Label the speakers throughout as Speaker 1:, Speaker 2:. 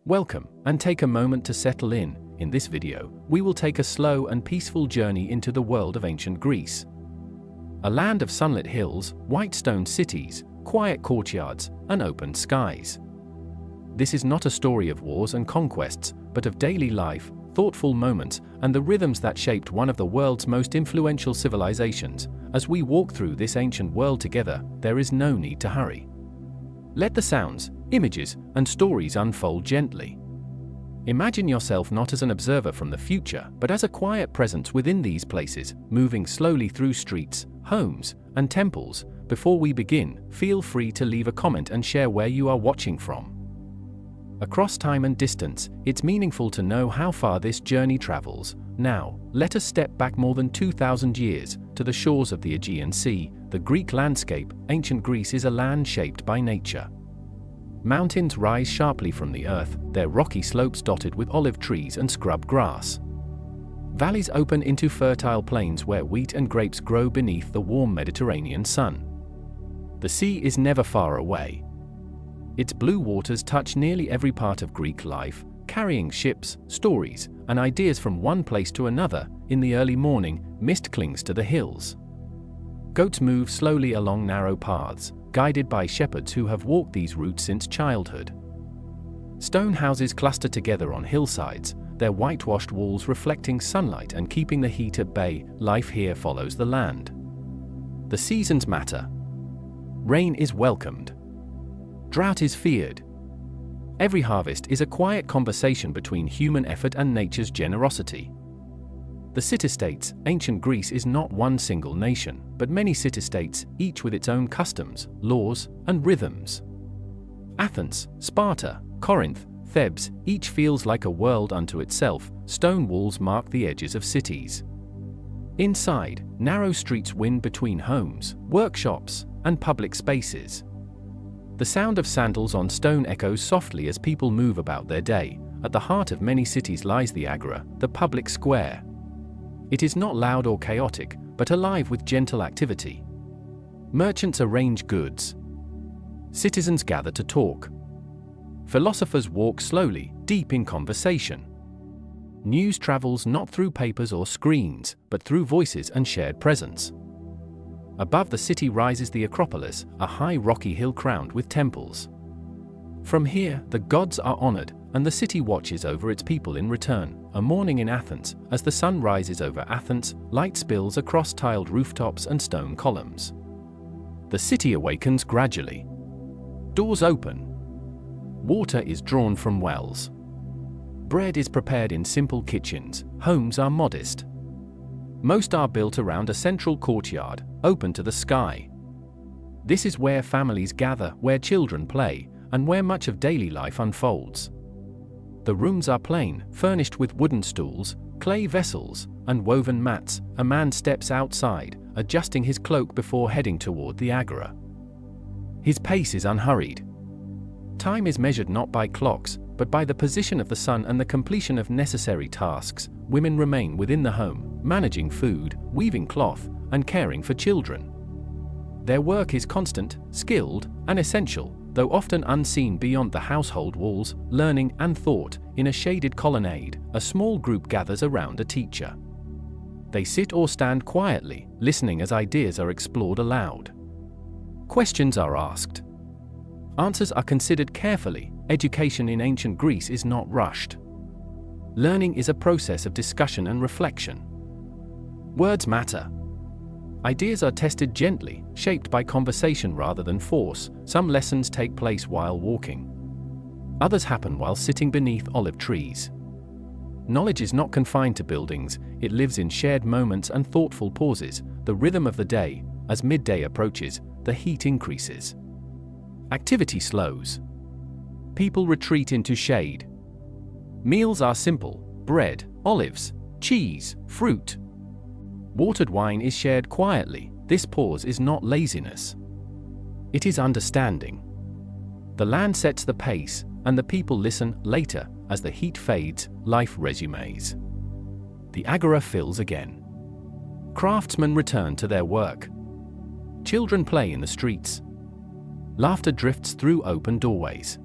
Speaker 1: Welcome, and take a moment to settle in. In this video, we will take a slow and peaceful journey into the world of ancient Greece. A land of sunlit hills, white stone cities, quiet courtyards, and open skies. This is not a story of wars and conquests, but of daily life, thoughtful moments, and the rhythms that shaped one of the world's most influential civilizations. As we walk through this ancient world together, there is no need to hurry. Let the sounds, images, and stories unfold gently. Imagine yourself not as an observer from the future, but as a quiet presence within these places, moving slowly through streets, homes, and temples. Before we begin, feel free to leave a comment and share where you are watching from. Across time and distance, it's meaningful to know how far this journey travels. Now, let us step back more than 2,000 years, to the shores of the Aegean Sea, the Greek landscape. Ancient Greece is a land shaped by nature. Mountains rise sharply from the earth, their rocky slopes dotted with olive trees and scrub grass. Valleys open into fertile plains where wheat and grapes grow beneath the warm Mediterranean sun. The sea is never far away. Its blue waters touch nearly every part of Greek life, carrying ships, stories, and ideas from one place to another. In the early morning, mist clings to the hills. Goats move slowly along narrow paths, guided by shepherds who have walked these routes since childhood. Stone houses cluster together on hillsides, their whitewashed walls reflecting sunlight and keeping the heat at bay. Life here follows the land. The seasons matter. Rain is welcomed. Drought is feared. Every harvest is a quiet conversation between human effort and nature's generosity. The city-states. Ancient Greece is not one single nation, but many city-states, each with its own customs, laws, and rhythms. Athens, Sparta, Corinth, Thebes, each feels like a world unto itself. Stone walls mark the edges of cities. Inside, narrow streets wind between homes, workshops, and public spaces. The sound of sandals on stone echoes softly as people move about their day. At the heart of many cities lies the agora, the public square. It is not loud or chaotic, but alive with gentle activity. Merchants arrange goods. Citizens gather to talk. Philosophers walk slowly, deep in conversation. News travels not through papers or screens, but through voices and shared presence. Above the city rises the Acropolis, a high rocky hill crowned with temples. From here, the gods are honored, and the city watches over its people in return. A morning in Athens, as the sun rises over Athens, light spills across tiled rooftops and stone columns. The city awakens gradually. Doors open. Water is drawn from wells. Bread is prepared in simple kitchens. Homes are modest. Most are built around a central courtyard, open to the sky. This is where families gather, where children play, and where much of daily life unfolds. The rooms are plain, furnished with wooden stools, clay vessels, and woven mats. A man steps outside, adjusting his cloak before heading toward the agora. His pace is unhurried. Time is measured not by clocks, but by the position of the sun and the completion of necessary tasks. Women remain within the home, managing food, weaving cloth, and caring for children. Their work is constant, skilled, and essential, though often unseen beyond the household walls. Learning and thought. In a shaded colonnade, a small group gathers around a teacher. They sit or stand quietly, listening as ideas are explored aloud. Questions are asked. Answers are considered carefully. Education in ancient Greece is not rushed. Learning is a process of discussion and reflection. Words matter. Ideas are tested gently, shaped by conversation rather than force. Some lessons take place while walking. Others happen while sitting beneath olive trees. Knowledge is not confined to buildings, it lives in shared moments and thoughtful pauses. The rhythm of the day. As midday approaches, the heat increases. Activity slows. People retreat into shade. Meals are simple: bread, olives, cheese, fruit. Watered wine is shared quietly. This pause is not laziness. It is understanding. The land sets the pace, and the people listen. Later, as the heat fades, life resumes. The agora fills again. Craftsmen return to their work. Children play in the streets. Laughter drifts through open doorways.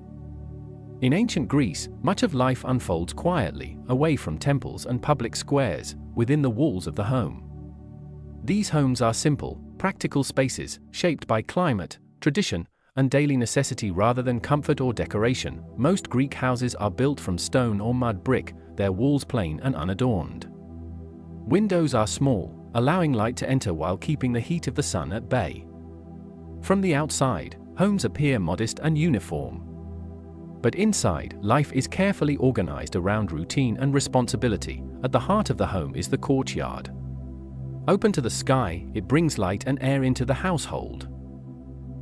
Speaker 1: In ancient Greece, much of life unfolds quietly, away from temples and public squares, within the walls of the home. These homes are simple, practical spaces, shaped by climate, tradition, and daily necessity rather than comfort or decoration. Most Greek houses are built from stone or mud brick, their walls plain and unadorned. Windows are small, allowing light to enter while keeping the heat of the sun at bay. From the outside, homes appear modest and uniform. But inside, life is carefully organized around routine and responsibility. At the heart of the home is the courtyard. Open to the sky, it brings light and air into the household.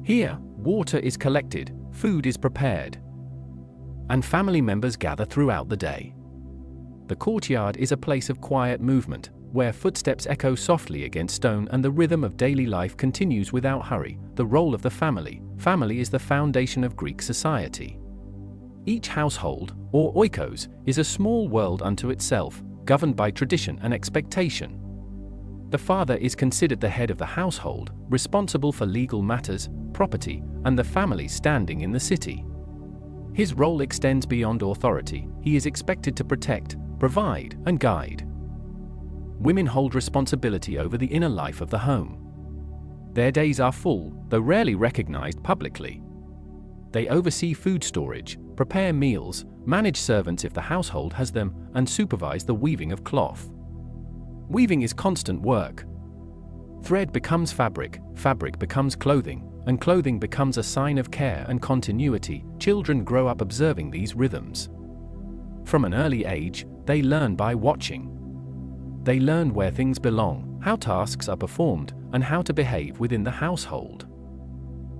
Speaker 1: Here, water is collected, food is prepared, and family members gather throughout the day. The courtyard is a place of quiet movement, where footsteps echo softly against stone and the rhythm of daily life continues without hurry. The role of the family. Family is the foundation of Greek society. Each household, or oikos, is a small world unto itself, governed by tradition and expectation. The father is considered the head of the household, responsible for legal matters, property, and the family's standing in the city. His role extends beyond authority. He is expected to protect, provide, and guide. Women hold responsibility over the inner life of the home. Their days are full, though rarely recognized publicly. They oversee food storage, prepare meals, manage servants if the household has them, and supervise the weaving of cloth. Weaving is constant work. Thread becomes fabric, fabric becomes clothing, and clothing becomes a sign of care and continuity. Children grow up observing these rhythms. From an early age, they learn by watching. They learn where things belong, how tasks are performed, and how to behave within the household.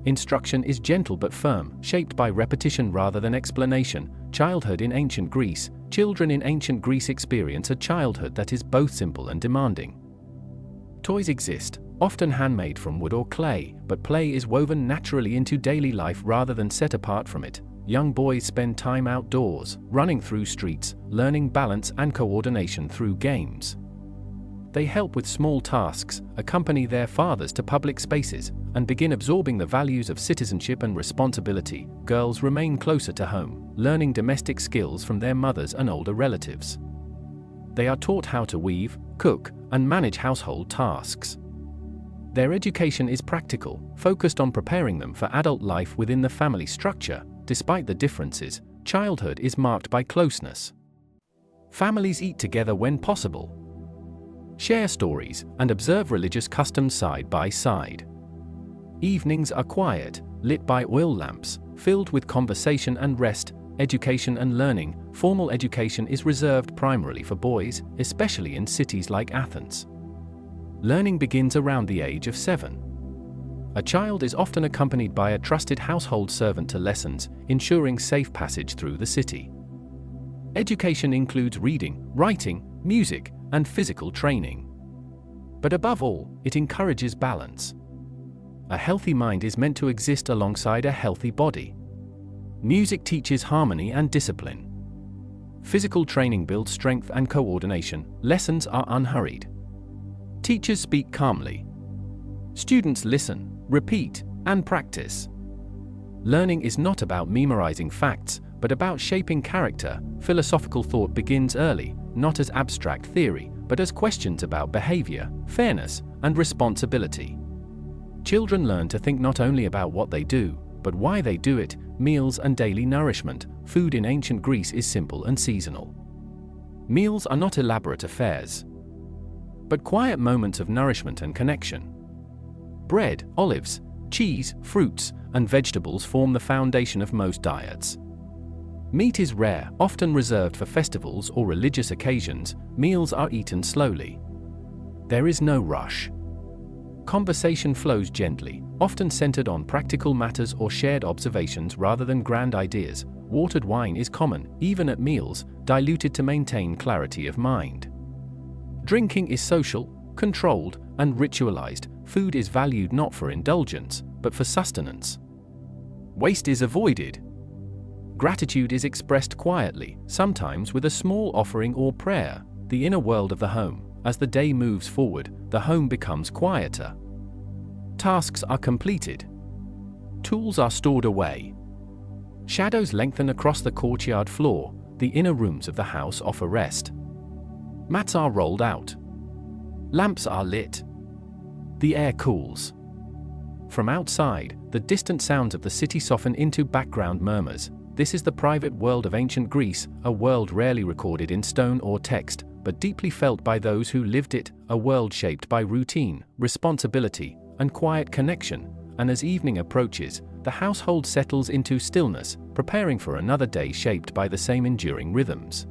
Speaker 1: Instruction is gentle but firm, shaped by repetition rather than explanation. Childhood in ancient Greece. Children in ancient Greece experience a childhood that is both simple and demanding. Toys exist, often handmade from wood or clay, but play is woven naturally into daily life rather than set apart from it. Young boys spend time outdoors, running through streets, learning balance and coordination through games. They help with small tasks, accompany their fathers to public spaces, and begin absorbing the values of citizenship and responsibility. Girls remain closer to home, learning domestic skills from their mothers and older relatives. They are taught how to weave, cook, and manage household tasks. Their education is practical, focused on preparing them for adult life within the family structure. Despite the differences, childhood is marked by closeness. Families eat together when possible, share stories, and observe religious customs side by side. Evenings are quiet, lit by oil lamps, filled with conversation and rest. Education and learning. Formal education is reserved primarily for boys, especially in cities like Athens. Learning begins around the age of 7. A child is often accompanied by a trusted household servant to lessons, ensuring safe passage through the city. Education includes reading, writing, music, and physical training. But above all, it encourages balance. A healthy mind is meant to exist alongside a healthy body. Music teaches harmony and discipline. Physical training builds strength and coordination. Lessons are unhurried. Teachers speak calmly. Students listen, repeat, and practice. Learning is not about memorizing facts, but about shaping character. Philosophical thought begins early, not as abstract theory, but as questions about behavior, fairness, and responsibility. Children learn to think not only about what they do, but why they do it. Meals and daily nourishment. Food in ancient Greece is simple and seasonal. Meals are not elaborate affairs, but quiet moments of nourishment and connection. Bread, olives, cheese, fruits, and vegetables form the foundation of most diets. Meat is rare, often reserved for festivals or religious occasions. Meals are eaten slowly. There is no rush. Conversation flows gently, often centered on practical matters or shared observations rather than grand ideas. Watered wine is common, even at meals, diluted to maintain clarity of mind. Drinking is social, controlled, and ritualized. Food is valued not for indulgence, but for sustenance. Waste is avoided. Gratitude is expressed quietly, sometimes with a small offering or prayer. The inner world of the home. As the day moves forward, the home becomes quieter. Tasks are completed. Tools are stored away. Shadows lengthen across the courtyard floor, the inner rooms of the house offer rest. Mats are rolled out. Lamps are lit. The air cools. From outside, the distant sounds of the city soften into background murmurs. This is the private world of ancient Greece, a world rarely recorded in stone or text, but deeply felt by those who lived it, a world shaped by routine, responsibility, and quiet connection. And as evening approaches, the household settles into stillness, preparing for another day shaped by the same enduring rhythms.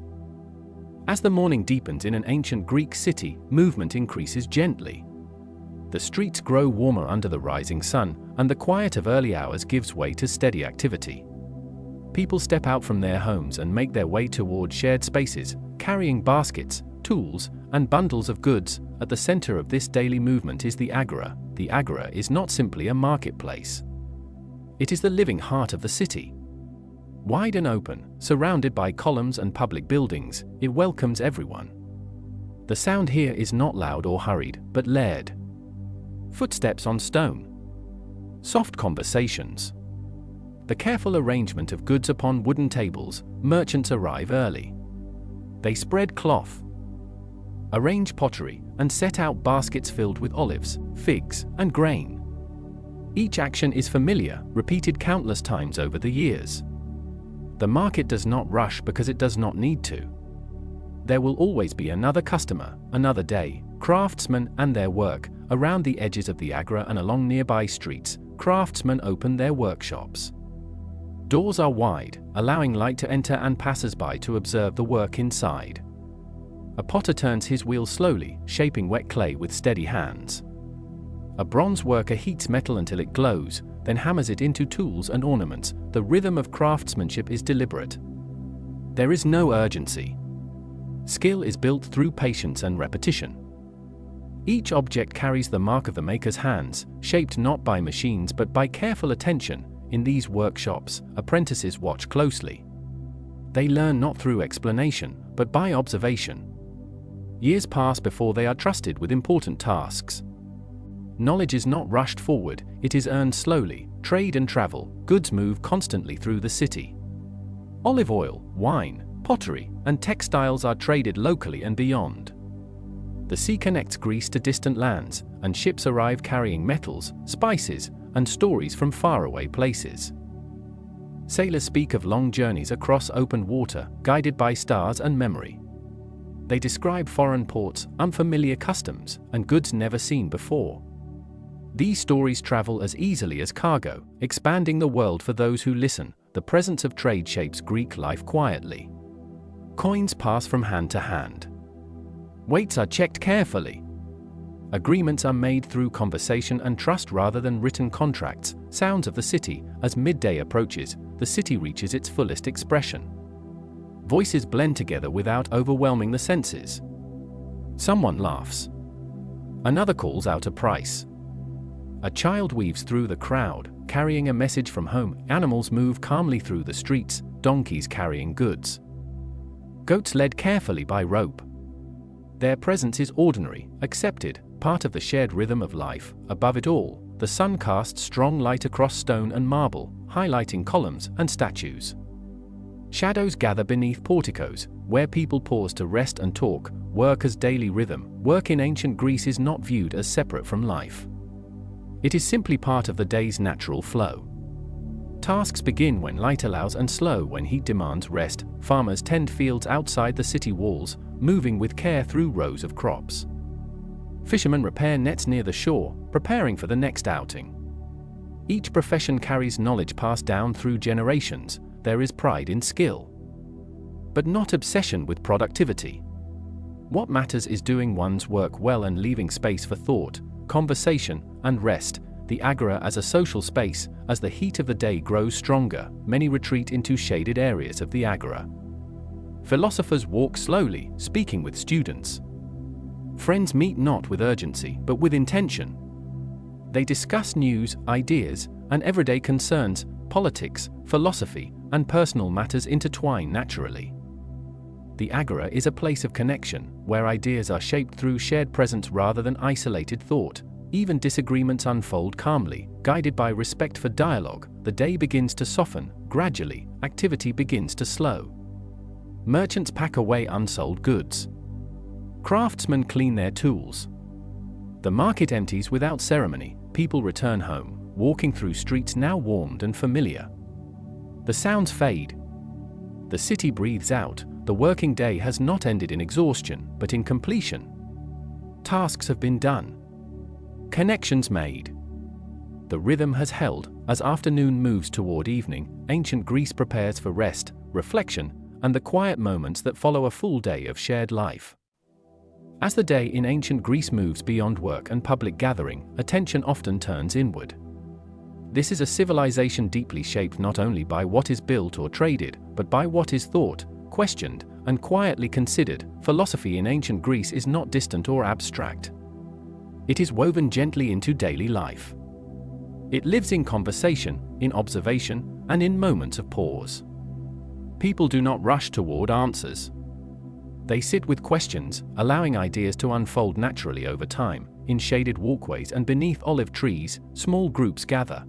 Speaker 1: As the morning deepens in an ancient Greek city, movement increases gently. The streets grow warmer under the rising sun, and the quiet of early hours gives way to steady activity. People step out from their homes and make their way toward shared spaces, carrying baskets, tools, and bundles of goods. At the center of this daily movement is the agora. The agora is not simply a marketplace. It is the living heart of the city. Wide and open, surrounded by columns and public buildings, it welcomes everyone. The sound here is not loud or hurried, but layered. Footsteps on stone. Soft conversations. The careful arrangement of goods upon wooden tables. Merchants arrive early. They spread cloth, arrange pottery, and set out baskets filled with olives, figs, and grain. Each action is familiar, repeated countless times over the years. The market does not rush because it does not need to. There will always be another customer, another day. Craftsmen and their work. Around the edges of the agora and along nearby streets, craftsmen open their workshops. Doors are wide, allowing light to enter and passers-by to observe the work inside. A potter turns his wheel slowly, shaping wet clay with steady hands. A bronze worker heats metal until it glows, then hammers it into tools and ornaments. The rhythm of craftsmanship is deliberate. There is no urgency. Skill is built through patience and repetition. Each object carries the mark of the maker's hands, shaped not by machines but by careful attention. In these workshops, apprentices watch closely. They learn not through explanation, but by observation. Years pass before they are trusted with important tasks. Knowledge is not rushed forward, it is earned slowly. Trade and travel, goods move constantly through the city. Olive oil, wine, pottery, and textiles are traded locally and beyond. The sea connects Greece to distant lands, and ships arrive carrying metals, spices, and stories from faraway places. Sailors speak of long journeys across open water, guided by stars and memory. They describe foreign ports, unfamiliar customs, and goods never seen before. These stories travel as easily as cargo, expanding the world for those who listen. The presence of trade shapes Greek life quietly. Coins pass from hand to hand. Weights are checked carefully. Agreements are made through conversation and trust rather than written contracts. Sounds of the city. As midday approaches, the city reaches its fullest expression. Voices blend together without overwhelming the senses. Someone laughs. Another calls out a price. A child weaves through the crowd, carrying a message from home. Animals move calmly through the streets, donkeys carrying goods. Goats led carefully by rope. Their presence is ordinary, accepted, part of the shared rhythm of life. Above it all, the sun casts strong light across stone and marble, highlighting columns and statues. Shadows gather beneath porticos, where people pause to rest and talk. Work as daily rhythm. Work in ancient Greece is not viewed as separate from life. It is simply part of the day's natural flow. Tasks begin when light allows and slow when heat demands rest. Farmers tend fields outside the city walls, moving with care through rows of crops. Fishermen repair nets near the shore, preparing for the next outing. Each profession carries knowledge passed down through generations. There is pride in skill, but not obsession with productivity. What matters is doing one's work well and leaving space for thought, conversation, and rest. The agora as a social space. As the heat of the day grows stronger, many retreat into shaded areas of the agora. Philosophers walk slowly, speaking with students. Friends meet not with urgency, but with intention. They discuss news, ideas, and everyday concerns. Politics, philosophy, and personal matters intertwine naturally. The agora is a place of connection, where ideas are shaped through shared presence rather than isolated thought. even disagreements unfold calmly, guided by respect for dialogue. The day begins to soften, gradually, activity begins to slow. Merchants pack away unsold goods. Craftsmen clean their tools. The market empties without ceremony, people return home, walking through streets now warmed and familiar. The sounds fade. The city breathes out. The working day has not ended in exhaustion, but in completion. Tasks have been done. Connections made. The rhythm has held. As afternoon moves toward evening, ancient Greece prepares for rest, reflection, and the quiet moments that follow a full day of shared life. As the day in ancient Greece moves beyond work and public gathering, attention often turns inward. This is a civilization deeply shaped not only by what is built or traded, but by what is thought, questioned, and quietly considered. Philosophy in ancient Greece is not distant or abstract. It is woven gently into daily life. It lives in conversation, in observation, and in moments of pause. People do not rush toward answers. They sit with questions, allowing ideas to unfold naturally over time. In shaded walkways and beneath olive trees, small groups gather.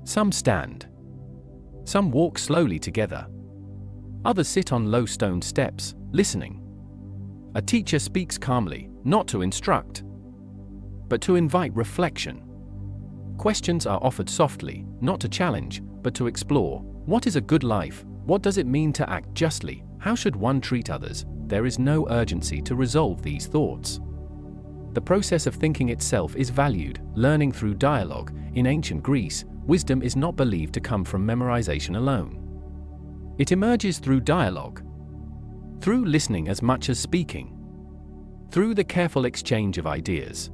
Speaker 1: Some stand. Some walk slowly together. Others sit on low stone steps, listening. A teacher speaks calmly, not to instruct, but to invite reflection. Questions are offered softly, not to challenge, but to explore. What is a good life? What does it mean to act justly? How should one treat others? There is no urgency to resolve these thoughts. The process of thinking itself is valued, learning through dialogue. In ancient Greece, wisdom is not believed to come from memorization alone. It emerges through dialogue, through listening as much as speaking, through the careful exchange of ideas.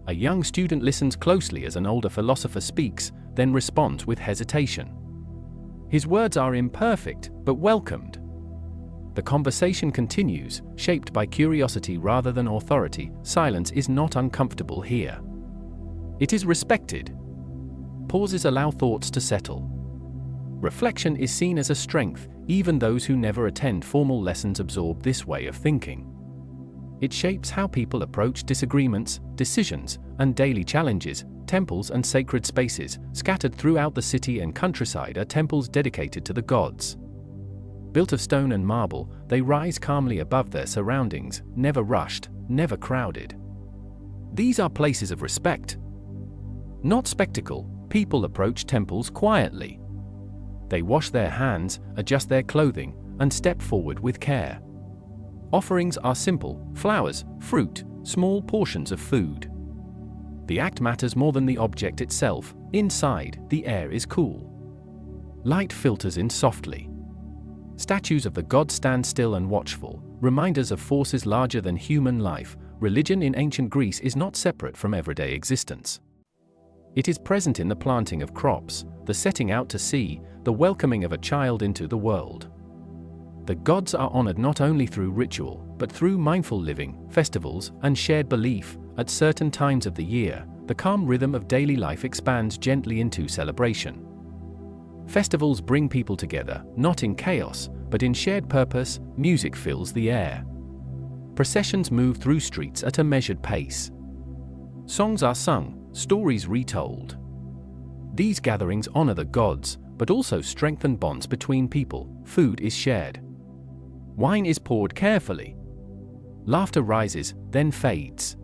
Speaker 1: A young student listens closely as an older philosopher speaks, then responds with hesitation. His words are imperfect, but welcomed. The conversation continues, shaped by curiosity rather than authority. Silence is not uncomfortable here. It is respected. Pauses allow thoughts to settle. Reflection is seen as a strength. Even those who never attend formal lessons absorb this way of thinking. It shapes how people approach disagreements, decisions, and daily challenges. Temples and sacred spaces, scattered throughout the city and countryside, are temples dedicated to the gods. Built of stone and marble, they rise calmly above their surroundings, never rushed, never crowded. These are places of respect, not spectacle. People approach temples quietly. They wash their hands, adjust their clothing, and step forward with care. Offerings are simple: flowers, fruit, small portions of food. The act matters more than the object itself. Inside, the air is cool. Light filters in softly. Statues of the gods stand still and watchful, reminders of forces larger than human life. Religion in ancient Greece is not separate from everyday existence. It is present in the planting of crops, the setting out to sea, the welcoming of a child into the world. The gods are honored not only through ritual, but through mindful living, festivals, and shared belief. At certain times of the year, the calm rhythm of daily life expands gently into celebration. Festivals bring people together, not in chaos, but in shared purpose. Music fills the air. Processions move through streets at a measured pace. Songs are sung, stories retold. These gatherings honor the gods, but also strengthen bonds between people. Food is shared. Wine is poured carefully. Laughter rises, then fades.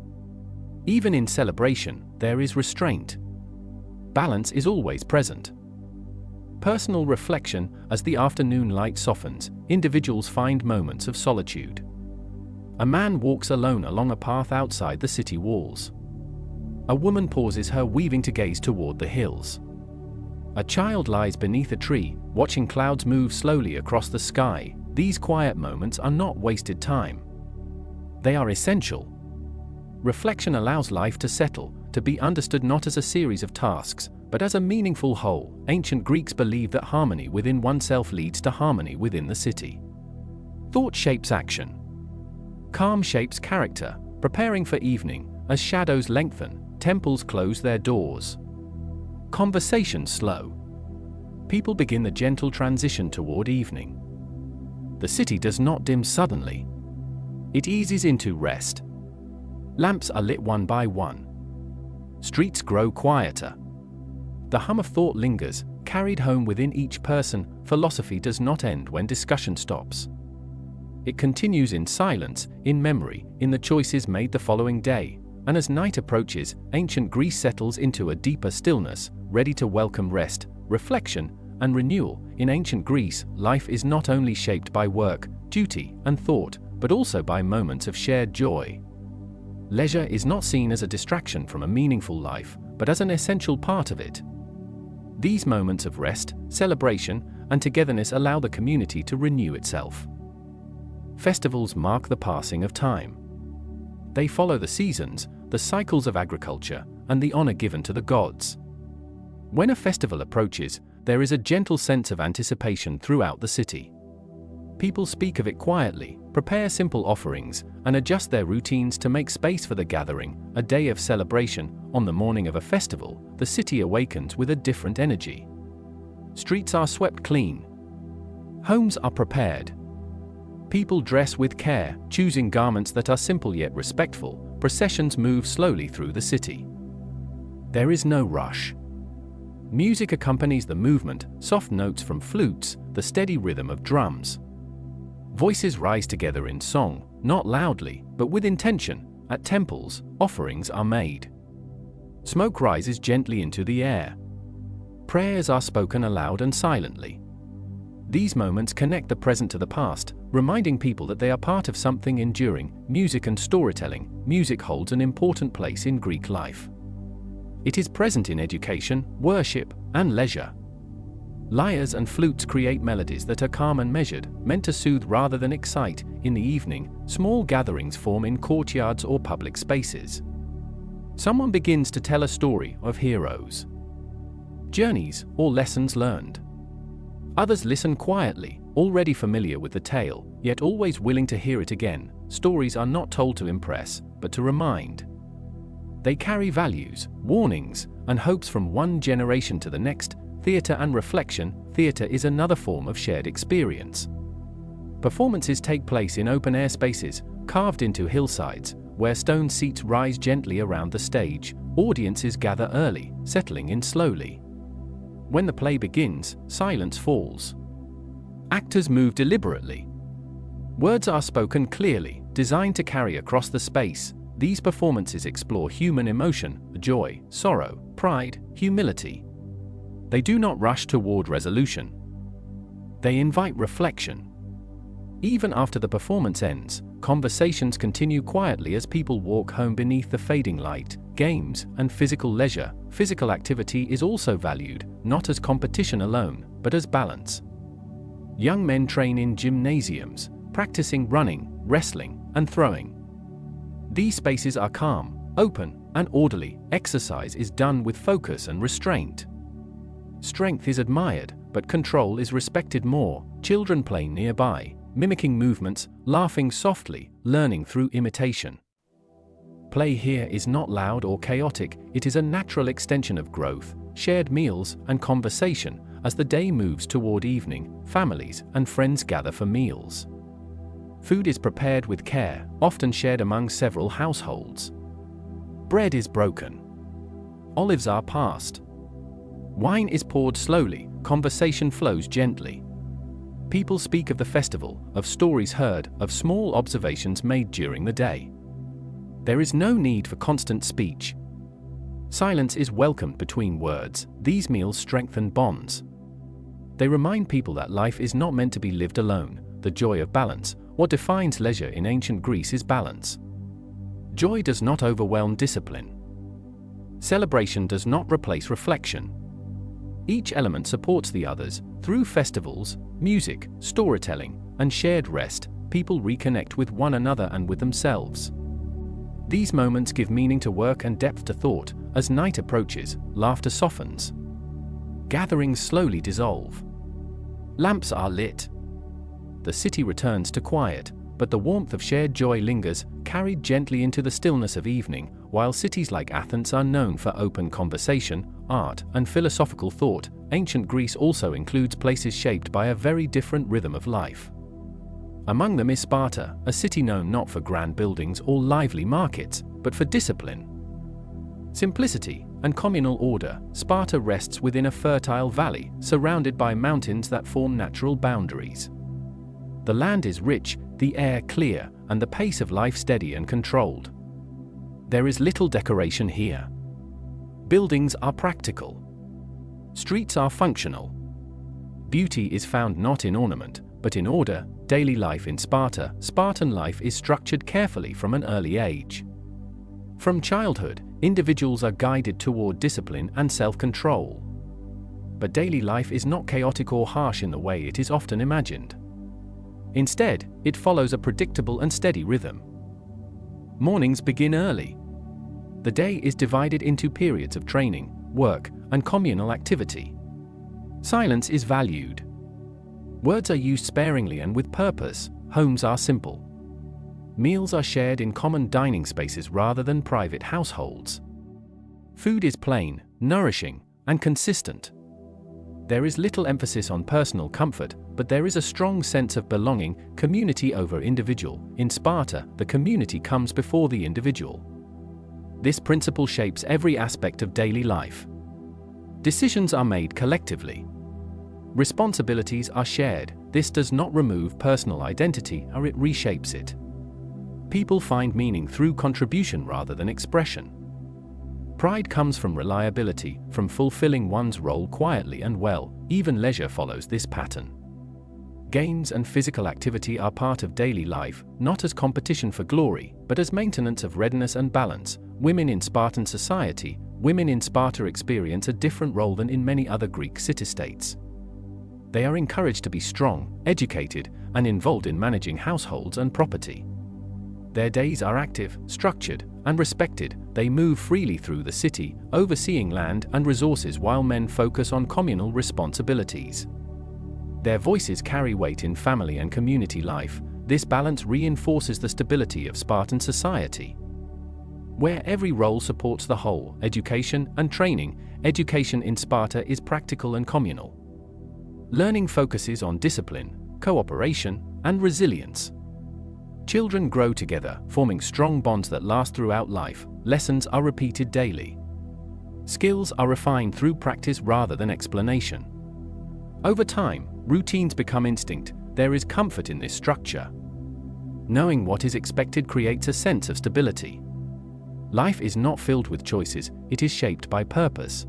Speaker 1: Even in celebration, there is restraint. Balance is always present. Personal reflection. As the afternoon light softens, individuals find moments of solitude. A man walks alone along a path outside the city walls. A woman pauses her weaving to gaze toward the hills. A child lies beneath a tree, watching clouds move slowly across the sky. These quiet moments are not wasted time. They are essential. Reflection allows life to settle, to be understood not as a series of tasks, but as a meaningful whole. Ancient Greeks believed that harmony within oneself leads to harmony within the city. Thought shapes action. Calm shapes character. Preparing for evening, as shadows lengthen, temples close their doors. Conversations slow. People begin the gentle transition toward evening. The city does not dim suddenly. It eases into rest. Lamps are lit one by one. streets grow quieter. The hum of thought lingers, carried home within each person. Philosophy does not end when discussion stops. It continues in silence, in memory, in the choices made the following day. And as night approaches, ancient Greece settles into a deeper stillness, ready to welcome rest, reflection, and renewal. In ancient Greece, life is not only shaped by work, duty, and thought, but also by moments of shared joy. Leisure is not seen as a distraction from a meaningful life, but as an essential part of it. These moments of rest, celebration, and togetherness allow the community to renew itself. Festivals mark the passing of time. They follow the seasons, the cycles of agriculture, and the honor given to the gods. When a festival approaches, there is a gentle sense of anticipation throughout the city. People speak of it quietly, prepare simple offerings, and adjust their routines to make space for the gathering, a day of celebration. On the morning of a festival, the city awakens with a different energy. Streets are swept clean. Homes are prepared. People dress with care, choosing garments that are simple yet respectful. Processions move slowly through the city. There is no rush. Music accompanies the movement, soft notes from flutes, the steady rhythm of drums. Voices rise together in song, not loudly, but with intention. At temples, offerings are made. Smoke rises gently into the air. Prayers are spoken aloud and silently. These moments connect the present to the past, reminding people that they are part of something enduring. Music and storytelling. Music holds an important place in Greek life. It is present in education, worship, and leisure. Lyres and flutes create melodies that are calm and measured, meant to soothe rather than excite. In the evening, small gatherings form in courtyards or public spaces. Someone begins to tell a story of heroes, journeys, or lessons learned. Others listen quietly, already familiar with the tale, yet always willing to hear it again. Stories are not told to impress, but to remind. They carry values, warnings, and hopes from one generation to the next. Theatre and reflection. Theatre is another form of shared experience. Performances take place in open-air spaces, carved into hillsides, where stone seats rise gently around the stage. Audiences gather early, settling in slowly. When the play begins, silence falls. Actors move deliberately. Words are spoken clearly, designed to carry across the space. These performances explore human emotion, joy, sorrow, pride, humility. They do not rush toward resolution. They invite reflection. Even after the performance ends, conversations continue quietly as people walk home beneath the fading light. Games and physical leisure. Physical activity is also valued, not as competition alone, but as balance. Young men train in gymnasiums, practicing running, wrestling, and throwing. These spaces are calm, open, and orderly. Exercise is done with focus and restraint. Strength is admired, but control is respected more. Children play nearby, mimicking movements, laughing softly, learning through imitation. Play here is not loud or chaotic, it is a natural extension of growth, shared meals, and conversation. As the day moves toward evening, families and friends gather for meals. Food is prepared with care, often shared among several households. Bread is broken. Olives are passed. Wine is poured slowly, conversation flows gently. People speak of the festival, of stories heard, of small observations made during the day. There is no need for constant speech. Silence is welcomed between words. These meals strengthen bonds. They remind people that life is not meant to be lived alone. The joy of balance. What defines leisure in ancient Greece is balance. Joy does not overwhelm discipline. Celebration does not replace reflection. Each element supports the others. Through festivals, music, storytelling, and shared rest, people reconnect with one another and with themselves. These moments give meaning to work and depth to thought. As night approaches, laughter softens. Gatherings slowly dissolve. Lamps are lit. The city returns to quiet, but the warmth of shared joy lingers, carried gently into the stillness of evening. While cities like Athens are known for open conversation, art, and philosophical thought, ancient Greece also includes places shaped by a very different rhythm of life. Among them is Sparta, a city known not for grand buildings or lively markets, but for discipline. Simplicity and communal order. Sparta rests within a fertile valley, surrounded by mountains that form natural boundaries. The land is rich, the air clear, and the pace of life steady and controlled. There is little decoration here. Buildings are practical. Streets are functional. Beauty is found not in ornament, but in order. Daily life in Sparta. Spartan life is structured carefully from an early age. From childhood, individuals are guided toward discipline and self-control. But daily life is not chaotic or harsh in the way it is often imagined. Instead, it follows a predictable and steady rhythm. Mornings begin early. The day is divided into periods of training, work, and communal activity. Silence is valued. Words are used sparingly and with purpose. Homes are simple. Meals are shared in common dining spaces rather than private households. Food is plain, nourishing, and consistent. There is little emphasis on personal comfort, but there is a strong sense of belonging, community over individual. In Sparta, the community comes before the individual. This principle shapes every aspect of daily life. Decisions are made collectively. Responsibilities are shared. This does not remove personal identity, or it reshapes it. People find meaning through contribution rather than expression. Pride comes from reliability, from fulfilling one's role quietly and well. Even leisure follows this pattern. Games and physical activity are part of daily life, not as competition for glory, but as maintenance of readiness and balance. Women in Spartan society. Women in Sparta experience a different role than in many other Greek city-states. They are encouraged to be strong, educated, and involved in managing households and property. Their days are active, structured, and respected. They move freely through the city, overseeing land and resources while men focus on communal responsibilities. Their voices carry weight in family and community life. This balance reinforces the stability of Spartan society, where every role supports the whole. Education and training. Education in Sparta is practical and communal. Learning focuses on discipline, cooperation, and resilience. Children grow together, forming strong bonds that last throughout life. Lessons are repeated daily. Skills are refined through practice rather than explanation. Over time, routines become instinct. There is comfort in this structure. Knowing what is expected creates a sense of stability. Life is not filled with choices, it is shaped by purpose.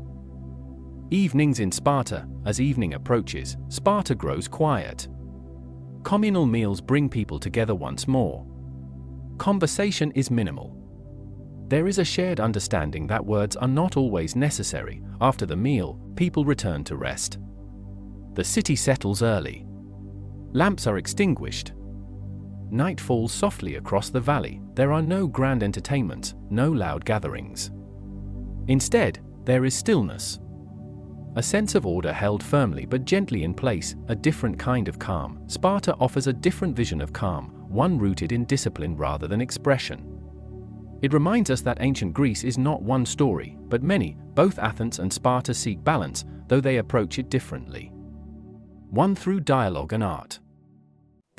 Speaker 1: Evenings in Sparta. As evening approaches, Sparta grows quiet. Communal meals bring people together once more. Conversation is minimal. There is a shared understanding that words are not always necessary. After the meal, people return to rest. The city settles early. Lamps are extinguished. Night falls softly across the valley. There are no grand entertainments, no loud gatherings. Instead, there is stillness. A sense of order held firmly but gently in place, a different kind of calm. Sparta offers a different vision of calm, one rooted in discipline rather than expression. It reminds us that ancient Greece is not one story, but many. Both Athens and Sparta seek balance, though they approach it differently. One through dialogue and art,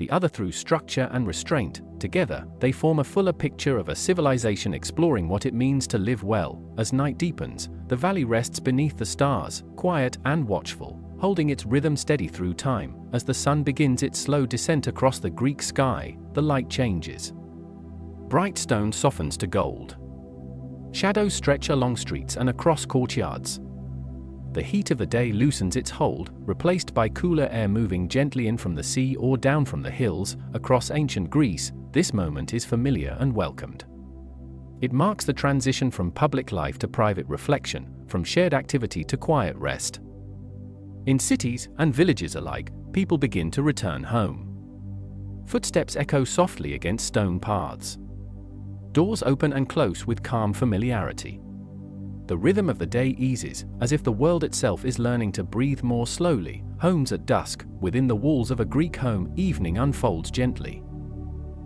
Speaker 1: the other through structure and restraint. Together, they form a fuller picture of a civilization exploring what it means to live well. As night deepens, the valley rests beneath the stars, quiet and watchful, holding its rhythm steady through time. As the sun begins its slow descent across the Greek sky, the light changes. Bright stone softens to gold. Shadows stretch along streets and across courtyards. The heat of the day loosens its hold, replaced by cooler air moving gently in from the sea or down from the hills. Across ancient Greece, this moment is familiar and welcomed. It marks the transition from public life to private reflection, from shared activity to quiet rest. In cities and villages alike, people begin to return home. Footsteps echo softly against stone paths. Doors open and close with calm familiarity. The rhythm of the day eases, as if the world itself is learning to breathe more slowly. Homes at dusk. Within the walls of a Greek home, evening unfolds gently.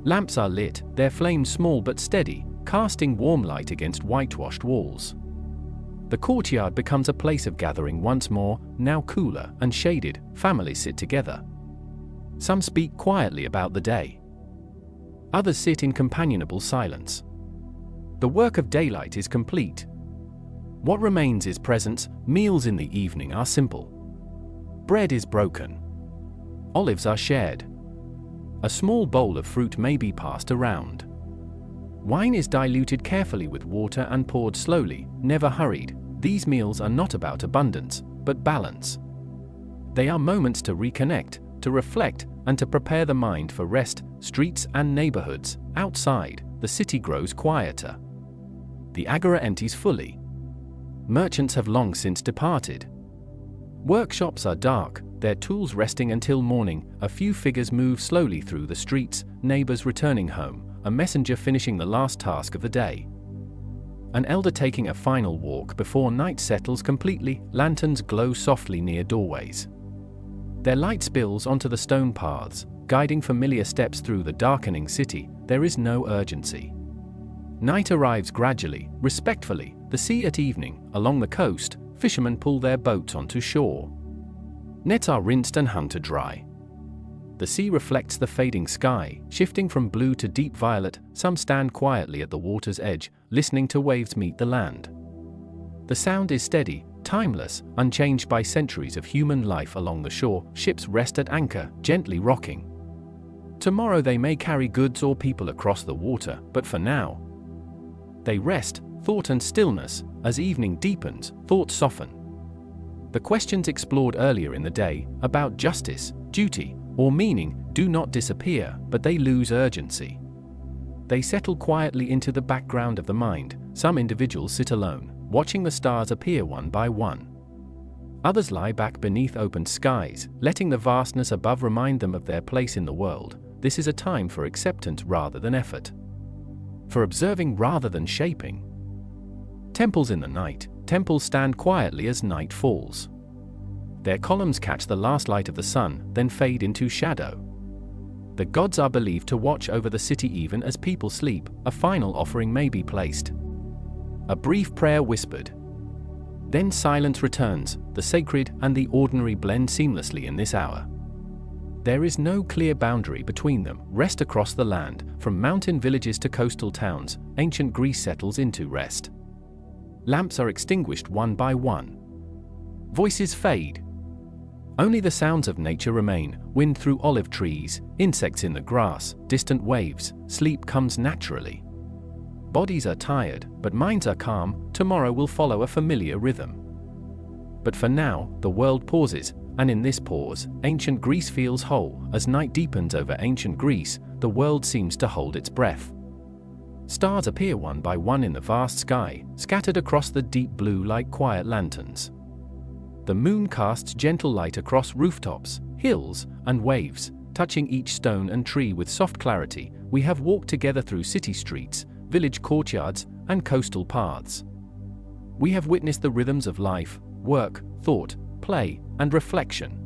Speaker 1: Lamps are lit, their flames small but steady, casting warm light against whitewashed walls. The courtyard becomes a place of gathering once more, now cooler and shaded. Families sit together. Some speak quietly about the day. Others sit in companionable silence. The work of daylight is complete. What remains is presence. Meals in the evening are simple. Bread is broken. Olives are shared. A small bowl of fruit may be passed around. Wine is diluted carefully with water and poured slowly, never hurried. These meals are not about abundance, but balance. They are moments to reconnect, to reflect, and to prepare the mind for rest. Streets and neighborhoods. Outside, the city grows quieter. The agora empties fully. Merchants have long since departed. Workshops are dark, their tools resting until morning. A few figures move slowly through the streets, neighbors returning home, a messenger finishing the last task of the day. An elder taking a final walk before night settles completely. Lanterns glow softly near doorways. Their light spills onto the stone paths, guiding familiar steps through the darkening city. There is no urgency. Night arrives gradually, respectfully. The sea at evening. Along the coast, fishermen pull their boats onto shore. Nets are rinsed and hung to dry. The sea reflects the fading sky, shifting from blue to deep violet. Some stand quietly at the water's edge, listening to waves meet the land. The sound is steady, timeless, unchanged by centuries of human life along the shore. Ships rest at anchor, gently rocking. Tomorrow they may carry goods or people across the water, but for now, they rest, thought and stillness. As evening deepens, thoughts soften. The questions explored earlier in the day, about justice, duty, or meaning, do not disappear, but they lose urgency. They settle quietly into the background of the mind. Some individuals sit alone, watching the stars appear one by one. Others lie back beneath open skies, letting the vastness above remind them of their place in the world. This is a time for acceptance rather than effort, for observing rather than shaping. Temples in the night. Temples stand quietly as night falls. Their columns catch the last light of the sun, then fade into shadow. The gods are believed to watch over the city even as people sleep. A final offering may be placed. A brief prayer whispered. Then silence returns. The sacred and the ordinary blend seamlessly in this hour. There is no clear boundary between them. Rest across the land, from mountain villages to coastal towns. Ancient Greece settles into rest. Lamps are extinguished one by one. Voices fade. Only the sounds of nature remain. Wind through olive trees, insects in the grass, distant waves. Sleep comes naturally. Bodies are tired, but minds are calm. Tomorrow will follow a familiar rhythm. But for now, the world pauses, and in this pause, ancient Greece feels whole. As night deepens over ancient Greece, the world seems to hold its breath. Stars appear one by one in the vast sky, scattered across the deep blue like quiet lanterns. The moon casts gentle light across rooftops, hills, and waves, touching each stone and tree with soft clarity. We have walked together through city streets, village courtyards, and coastal paths. We have witnessed the rhythms of life, work, thought, play, and reflection.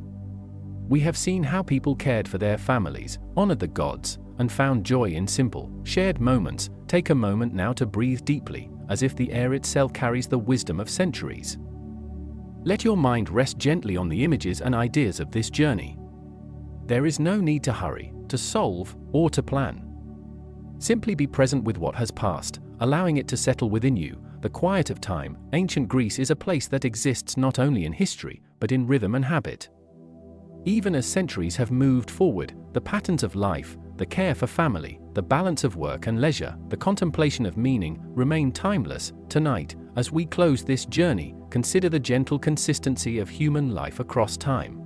Speaker 1: We have seen how people cared for their families, honored the gods, and found joy in simple, shared moments. Take a moment now to breathe deeply, as if the air itself carries the wisdom of centuries. Let your mind rest gently on the images and ideas of this journey. There is no need to hurry, to solve, or to plan. Simply be present with what has passed, allowing it to settle within you. The quiet of time. Ancient Greece is a place that exists not only in history, but in rhythm and habit. Even as centuries have moved forward, the patterns of life, the care for family, the balance of work and leisure, the contemplation of meaning, remain timeless. Tonight, as we close this journey, consider the gentle consistency of human life across time.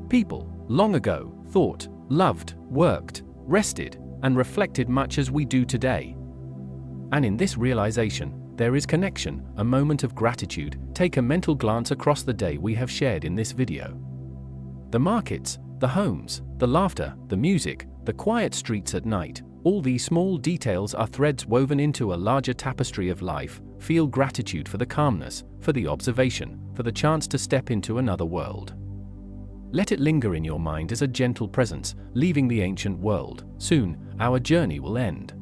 Speaker 1: People, long ago, thought, loved, worked, rested, and reflected much as we do today. And in this realization, there is connection, a moment of gratitude. Take a mental glance across the day we have shared in this video. The markets, the homes, the laughter, the music, the quiet streets at night, all these small details are threads woven into a larger tapestry of life. Feel gratitude for the calmness, for the observation, for the chance to step into another world. Let it linger in your mind as a gentle presence, leaving the ancient world. Soon, our journey will end.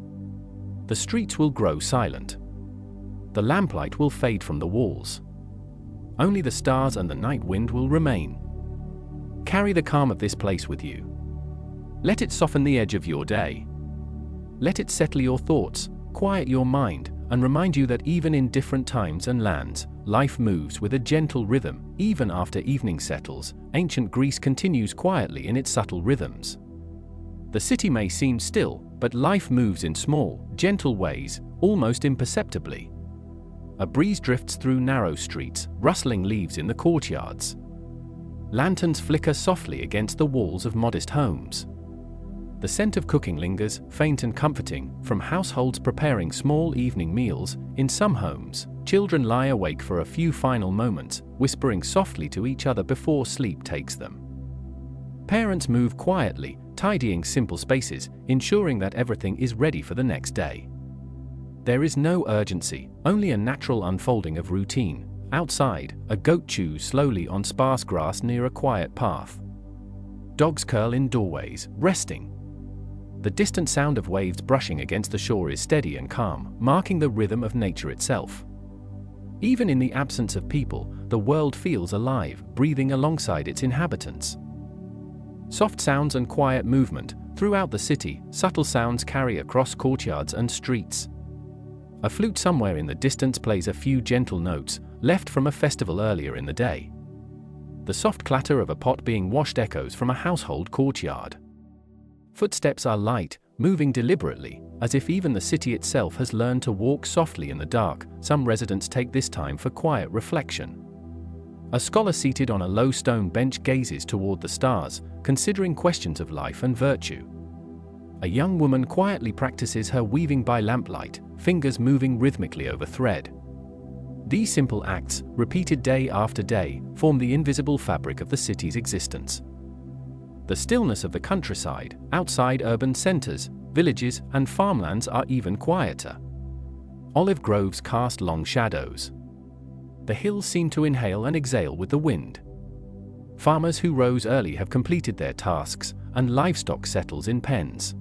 Speaker 1: The streets will grow silent. The lamplight will fade from the walls. Only the stars and the night wind will remain. Carry the calm of this place with you. Let it soften the edge of your day. Let it settle your thoughts, quiet your mind, and remind you that even in different times and lands, life moves with a gentle rhythm. Even after evening settles, ancient Greece continues quietly in its subtle rhythms. The city may seem still, but life moves in small, gentle ways, almost imperceptibly. A breeze drifts through narrow streets, rustling leaves in the courtyards. Lanterns flicker softly against the walls of modest homes. The scent of cooking lingers, faint and comforting, from households preparing small evening meals. In some homes, children lie awake for a few final moments, whispering softly to each other before sleep takes them. Parents move quietly, tidying simple spaces, ensuring that everything is ready for the next day. There is no urgency, only a natural unfolding of routine. Outside, a goat chews slowly on sparse grass near a quiet path. Dogs curl in doorways, resting. The distant sound of waves brushing against the shore is steady and calm, marking the rhythm of nature itself. Even in the absence of people, the world feels alive, breathing alongside its inhabitants. Soft sounds and quiet movement. Throughout the city, subtle sounds carry across courtyards and streets. A flute somewhere in the distance plays a few gentle notes, left from a festival earlier in the day. The soft clatter of a pot being washed echoes from a household courtyard. Footsteps are light, moving deliberately, as if even the city itself has learned to walk softly in the dark. Some residents take this time for quiet reflection. A scholar seated on a low stone bench gazes toward the stars, considering questions of life and virtue. A young woman quietly practices her weaving by lamplight, fingers moving rhythmically over thread. These simple acts, repeated day after day, form the invisible fabric of the city's existence. The stillness of the countryside, outside urban centers, villages, and farmlands are even quieter. Olive groves cast long shadows. The hills seem to inhale and exhale with the wind. Farmers who rose early have completed their tasks, and livestock settles in pens.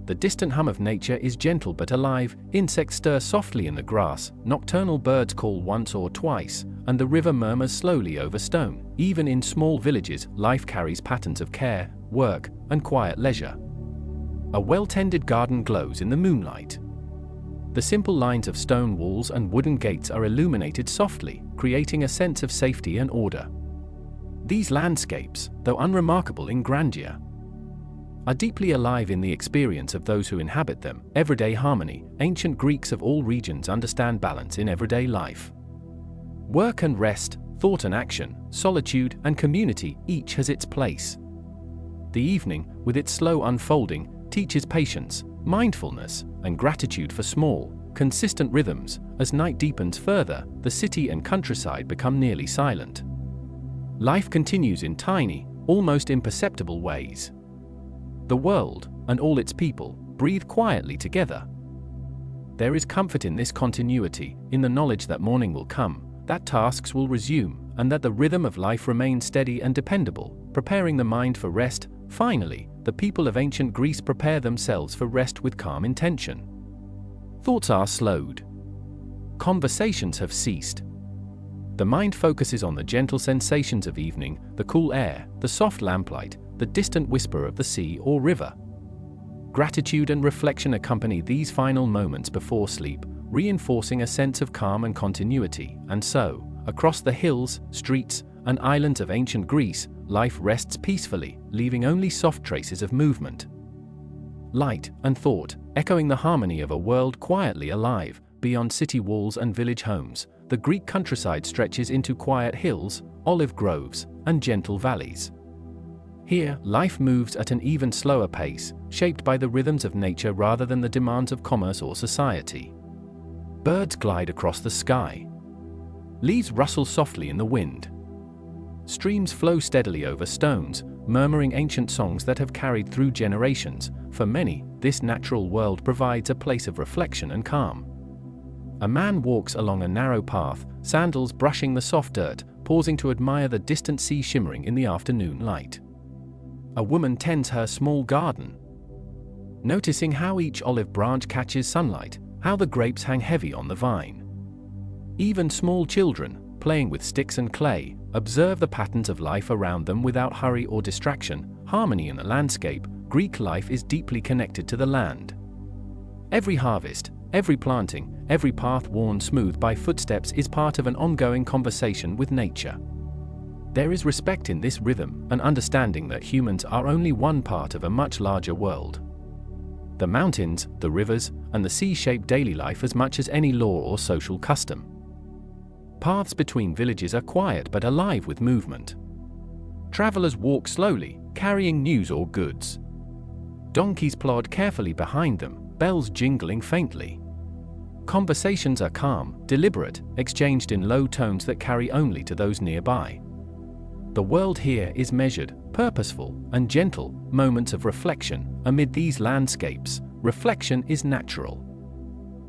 Speaker 1: The distant hum of nature is gentle but alive. Insects stir softly in the grass, nocturnal birds call once or twice, and the river murmurs slowly over stone. Even in small villages, life carries patterns of care, work, and quiet leisure. A well-tended garden glows in the moonlight. The simple lines of stone walls and wooden gates are illuminated softly, creating a sense of safety and order. These landscapes, though unremarkable in grandeur, are deeply alive in the experience of those who inhabit them. Everyday harmony. Ancient Greeks of all regions understand balance in everyday life. Work and rest, thought and action, solitude and community, each has its place. The evening, with its slow unfolding, teaches patience, mindfulness, and gratitude for small, consistent rhythms. As night deepens further, the city and countryside become nearly silent. Life continues in tiny, almost imperceptible ways. The world, and all its people, breathe quietly together. There is comfort in this continuity, in the knowledge that morning will come, that tasks will resume, and that the rhythm of life remains steady and dependable, preparing the mind for rest. Finally, the people of ancient Greece prepare themselves for rest with calm intention. Thoughts are slowed. Conversations have ceased. The mind focuses on the gentle sensations of evening, the cool air, the soft lamplight, the distant whisper of the sea or river. Gratitude and reflection accompany these final moments before sleep, reinforcing a sense of calm and continuity. And so, across the hills, streets, and islands of ancient Greece, life rests peacefully, leaving only soft traces of movement, light, and thought, echoing the harmony of a world quietly alive. Beyond city walls and village homes, the Greek countryside stretches into quiet hills, olive groves, and gentle valleys. Here, life moves at an even slower pace, shaped by the rhythms of nature rather than the demands of commerce or society. Birds glide across the sky. Leaves rustle softly in the wind. Streams flow steadily over stones, murmuring ancient songs that have carried through generations. For many, this natural world provides a place of reflection and calm. A man walks along a narrow path, sandals brushing the soft dirt, pausing to admire the distant sea shimmering in the afternoon light. A woman tends her small garden, noticing how each olive branch catches sunlight, how the grapes hang heavy on the vine. Even small children, playing with sticks and clay, observe the patterns of life around them without hurry or distraction. Harmony in the landscape. Greek life is deeply connected to the land. Every harvest, every planting, every path worn smooth by footsteps is part of an ongoing conversation with nature. There is respect in this rhythm, an understanding that humans are only one part of a much larger world. The mountains, the rivers, and the sea shape daily life as much as any law or social custom. Paths between villages are quiet but alive with movement. Travelers walk slowly, carrying news or goods. Donkeys plod carefully behind them, bells jingling faintly. Conversations are calm, deliberate, exchanged in low tones that carry only to those nearby. The world here is measured, purposeful, and gentle. Moments of reflection. Amid these landscapes, reflection is natural.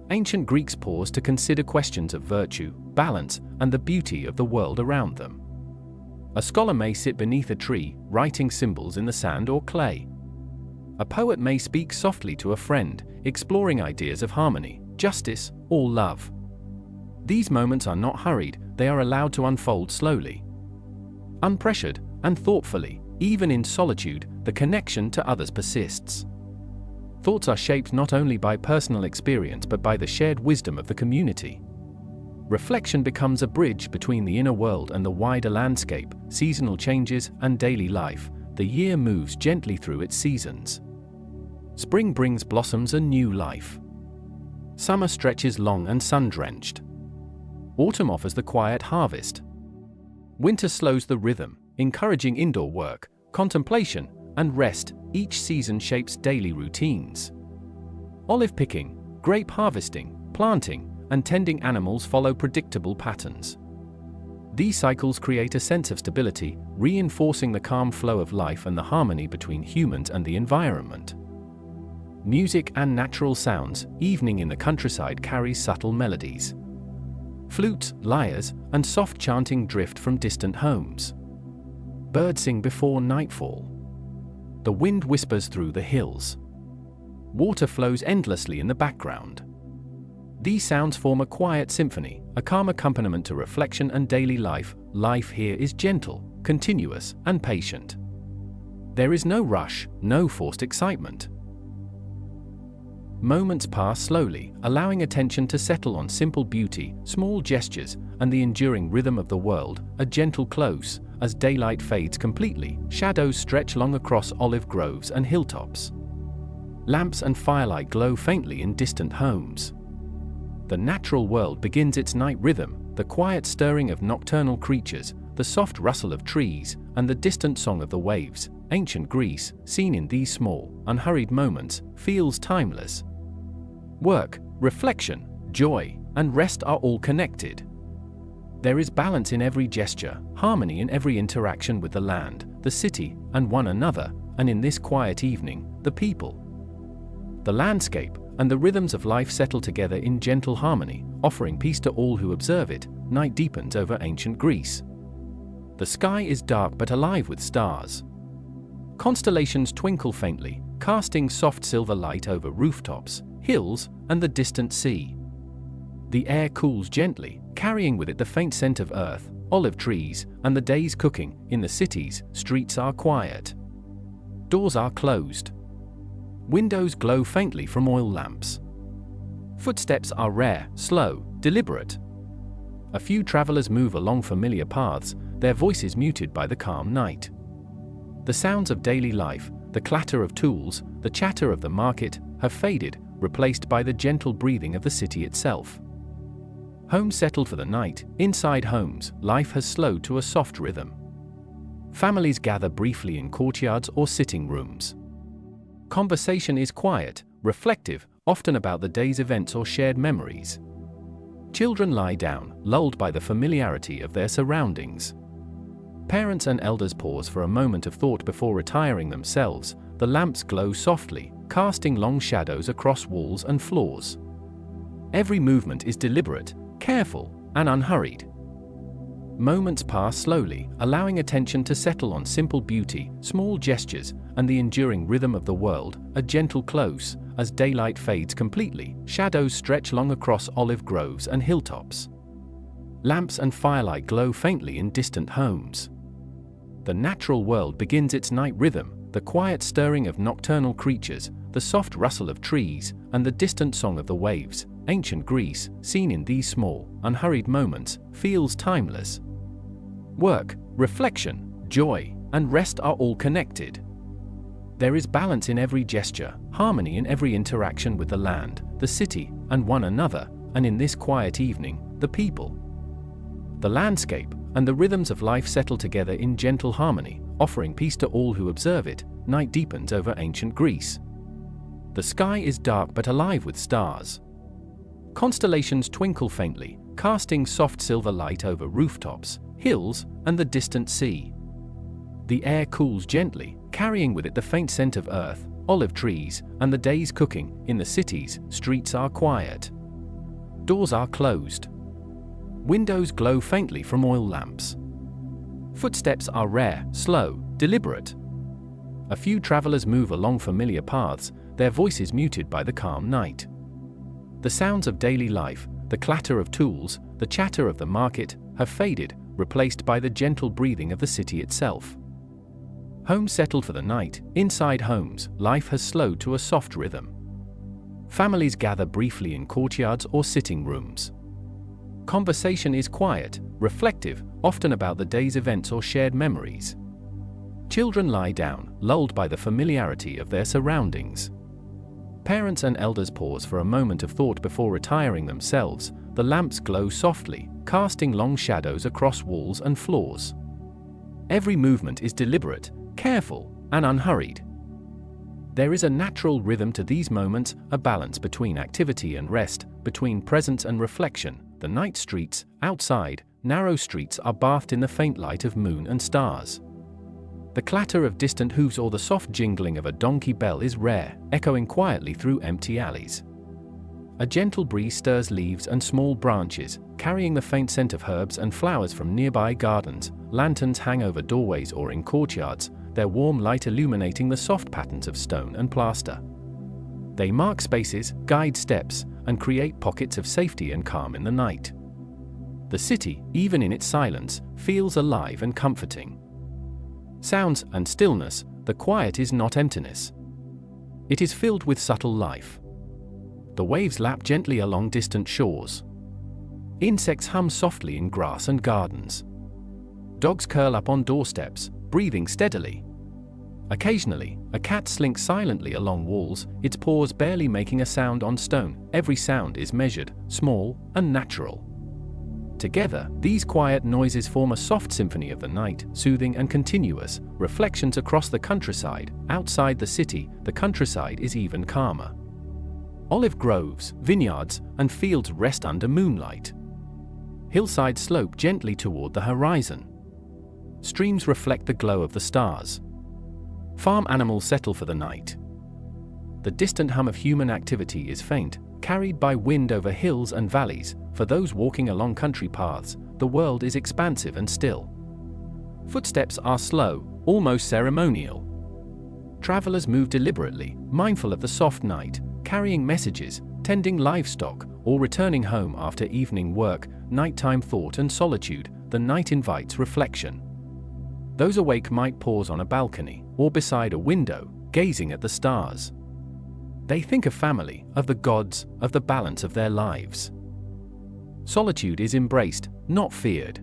Speaker 1: Ancient Greeks paused to consider questions of virtue, balance, and the beauty of the world around them. A scholar may sit beneath a tree, writing symbols in the sand or clay. A poet may speak softly to a friend, exploring ideas of harmony, justice, or love. These moments are not hurried, they are allowed to unfold slowly. Unpressured and thoughtfully, even in solitude, the connection to others persists. Thoughts are shaped not only by personal experience but by the shared wisdom of the community. Reflection becomes a bridge between the inner world and the wider landscape, seasonal changes, and daily life. The year moves gently through its seasons. Spring brings blossoms and new life. Summer stretches long and sun-drenched. Autumn offers the quiet harvest. Winter slows the rhythm, encouraging indoor work, contemplation, and rest. Each season shapes daily routines. Olive picking, grape harvesting, planting, and tending animals follow predictable patterns. These cycles create a sense of stability, reinforcing the calm flow of life and the harmony between humans and the environment. Music and natural sounds. Evening in the countryside carries subtle melodies. Flutes, lyres, and soft chanting drift from distant homes. Birds sing before nightfall. The wind whispers through the hills. Water flows endlessly in the background. These sounds form a quiet symphony, a calm accompaniment to reflection and daily life. Life here is gentle, continuous, and patient. There is no rush, no forced excitement. Moments pass slowly, allowing attention to settle on simple beauty, small gestures, and the enduring rhythm of the world. A gentle close. As daylight fades completely, shadows stretch long across olive groves and hilltops. Lamps and firelight glow faintly in distant homes. The natural world begins its night rhythm, the quiet stirring of nocturnal creatures, the soft rustle of trees, and the distant song of the waves. Ancient Greece, seen in these small, unhurried moments, feels timeless. Work, reflection, joy, and rest are all connected. There is balance in every gesture, harmony in every interaction with the land, the city, and one another, and in this quiet evening, the people. The landscape and the rhythms of life settle together in gentle harmony, offering peace to all who observe it. Night deepens over ancient Greece. The sky is dark but alive with stars. Constellations twinkle faintly, casting soft silver light over rooftops, hills, and the distant sea. The air cools gently, carrying with it the faint scent of earth, olive trees, and the day's cooking. In the cities, streets are quiet. Doors are closed. Windows glow faintly from oil lamps. Footsteps are rare, slow, deliberate. A few travelers move along familiar paths, their voices muted by the calm night. The sounds of daily life, the clatter of tools, the chatter of the market, have faded, replaced by the gentle breathing of the city itself. Homes settled for the night. Inside homes, life has slowed to a soft rhythm. Families gather briefly in courtyards or sitting rooms. Conversation is quiet, reflective, often about the day's events or shared memories. Children lie down, lulled by the familiarity of their surroundings. Parents and elders pause for a moment of thought before retiring themselves. The lamps glow softly, casting long shadows across walls and floors. Every movement is deliberate, careful, and unhurried. Moments pass slowly, allowing attention to settle on simple beauty, small gestures, and the enduring rhythm of the world. A gentle close. As daylight fades completely, shadows stretch long across olive groves and hilltops. Lamps and firelight glow faintly in distant homes. The natural world begins its night rhythm, the quiet stirring of nocturnal creatures, the soft rustle of trees, and the distant song of the waves. ancient Greece, seen in these small, unhurried moments, feels timeless. Work, reflection, joy, and rest are all connected. There is balance in every gesture, harmony in every interaction with the land, the city, and one another, and in this quiet evening, the people. The landscape and the rhythms of life settle together in gentle harmony, offering peace to all who observe it. Night deepens over ancient Greece. The sky is dark but alive with stars. Constellations twinkle faintly, casting soft silver light over rooftops, hills, and the distant sea. The air cools gently, carrying with it the faint scent of earth, olive trees, and the day's cooking. In the cities, streets are quiet. Doors are closed. Windows glow faintly from oil lamps. Footsteps are rare, slow, deliberate. A few travelers move along familiar paths, their voices muted by the calm night. The sounds of daily life, the clatter of tools, the chatter of the market, have faded, replaced by the gentle breathing of the city itself. Homes settle for the night. Inside homes, life has slowed to a soft rhythm. Families gather briefly in courtyards or sitting rooms. Conversation is quiet, reflective, often about the day's events or shared memories. Children lie down, lulled by the familiarity of their surroundings. Parents and elders pause for a moment of thought before retiring themselves. The lamps glow softly, casting long shadows across walls and floors. Every movement is deliberate, careful, and unhurried. There is a natural rhythm to these moments, a balance between activity and rest, between presence and reflection. The night streets, outside, narrow streets are bathed in the faint light of moon and stars. The clatter of distant hooves or the soft jingling of a donkey bell is rare, echoing quietly through empty alleys. A gentle breeze stirs leaves and small branches, carrying the faint scent of herbs and flowers from nearby gardens. Lanterns hang over doorways or in courtyards, their warm light illuminating the soft patterns of stone and plaster. They mark spaces, guide steps, and create pockets of safety and calm in the night. The city, even in its silence, feels alive and comforting. Sounds and stillness, the quiet is not emptiness. It is filled with subtle life. The waves lap gently along distant shores. Insects hum softly in grass and gardens. Dogs curl up on doorsteps, breathing steadily. Occasionally, a cat slinks silently along walls, its paws barely making a sound on stone. Every sound is measured, small, and natural. Together, these quiet noises form a soft symphony of the night, soothing and continuous. Reflections across the countryside. Outside the city, the countryside is even calmer. Olive groves, vineyards, and fields rest under moonlight. Hillsides slope gently toward the horizon. Streams reflect the glow of the stars. Farm animals settle for the night. The distant hum of human activity is faint, carried by wind over hills and valleys. For those walking along country paths, the world is expansive and still. Footsteps are slow, almost ceremonial. Travelers move deliberately, mindful of the soft night, carrying messages, tending livestock, or returning home after evening work. Nighttime thought and solitude. The night invites reflection. Those awake might pause on a balcony, or beside a window, gazing at the stars. They think of family, of the gods, of the balance of their lives. Solitude is embraced, not feared.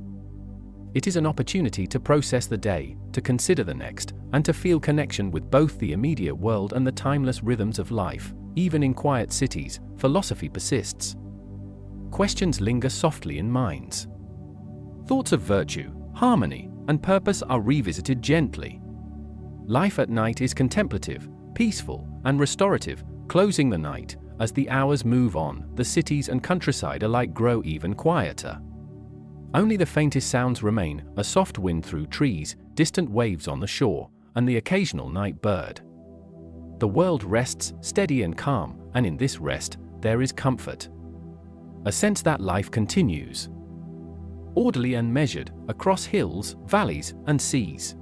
Speaker 1: It is an opportunity to process the day, to consider the next, and to feel connection with both the immediate world and the timeless rhythms of life. Even in quiet cities, philosophy persists. Questions linger softly in minds. Thoughts of virtue, harmony, and purpose are revisited gently. Life at night is contemplative, peaceful, and restorative. Closing the night, as the hours move on, the cities and countryside alike grow even quieter. Only the faintest sounds remain, a soft wind through trees, distant waves on the shore, and the occasional night bird. The world rests, steady and calm, and in this rest, there is comfort. A sense that life continues. Orderly and measured, across hills, valleys, and seas.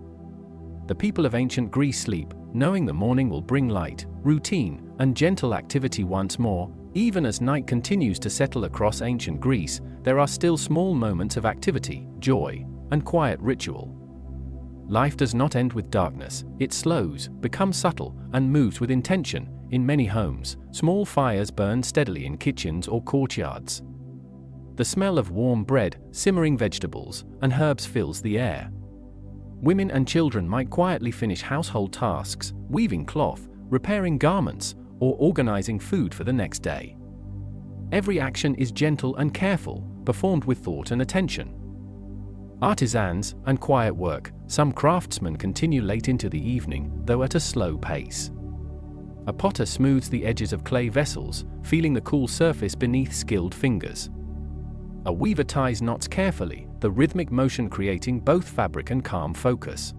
Speaker 1: The people of ancient Greece sleep, knowing the morning will bring light, routine, and gentle activity once more. Even as night continues to settle across ancient Greece, there are still small moments of activity, joy, and quiet ritual. Life does not end with darkness, it slows, becomes subtle, and moves with intention. in many homes, small fires burn steadily in kitchens or courtyards. The smell of warm bread, simmering vegetables, and herbs fills the air. Women and children might quietly finish household tasks, weaving cloth, repairing garments, or organizing food for the next day. Every action is gentle and careful, performed with thought and attention. Artisans and quiet work, some craftsmen continue late into the evening, though at a slow pace. A potter smooths the edges of clay vessels, feeling the cool surface beneath skilled fingers. A weaver ties knots carefully, the rhythmic motion creating both fabric and calm focus.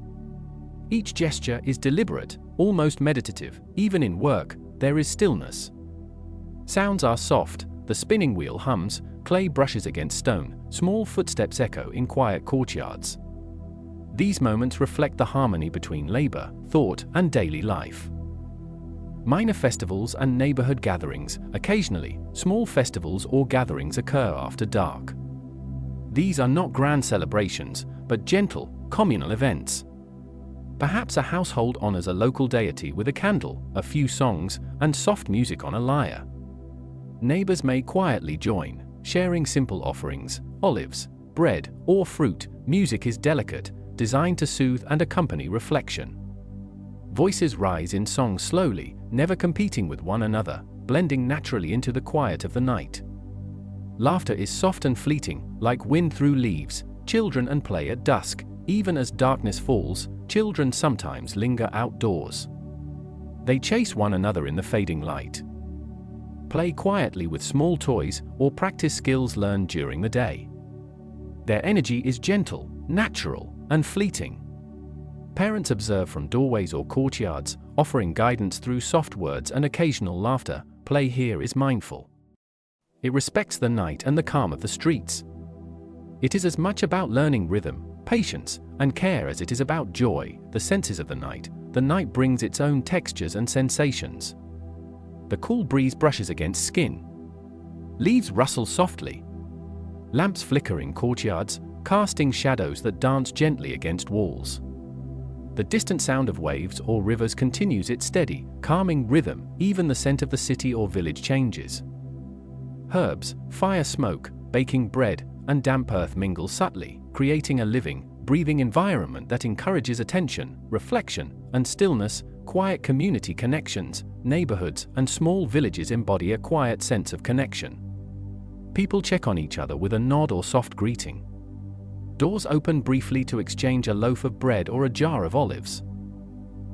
Speaker 1: Each gesture is deliberate, almost meditative. Even in work, there is stillness. Sounds are soft, the spinning wheel hums, clay brushes against stone, small footsteps echo in quiet courtyards. These moments reflect the harmony between labor, thought, and daily life. Minor festivals and neighborhood gatherings. Occasionally, small festivals or gatherings occur after dark. These are not grand celebrations, but gentle, communal events. Perhaps a household honors a local deity with a candle, a few songs, and soft music on a lyre. Neighbors may quietly join, sharing simple offerings, olives, bread, or fruit. Music is delicate, designed to soothe and accompany reflection. Voices rise in song slowly, never competing with one another, blending naturally into the quiet of the night. Laughter is soft and fleeting, like wind through leaves. Children and play at dusk. Even as darkness falls, children sometimes linger outdoors. They chase one another in the fading light. Play quietly with small toys or practice skills learned during the day. Their energy is gentle, natural, and fleeting. Parents observe from doorways or courtyards, offering guidance through soft words and occasional laughter. Play here is mindful. It respects the night and the calm of the streets. It is as much about learning rhythm, patience, and care as it is about joy. The senses of the night. The night brings its own textures and sensations. The cool breeze brushes against skin. Leaves rustle softly. Lamps flicker in courtyards, casting shadows that dance gently against walls. The distant sound of waves or rivers continues its steady, calming rhythm. Even the scent of the city or village changes. Herbs, fire smoke, baking bread, and damp earth mingle subtly, creating a living, breathing environment that encourages attention, reflection, and stillness. Quiet community connections. Neighborhoods and small villages embody a quiet sense of connection. People check on each other with a nod or soft greeting. Doors open briefly to exchange a loaf of bread or a jar of olives.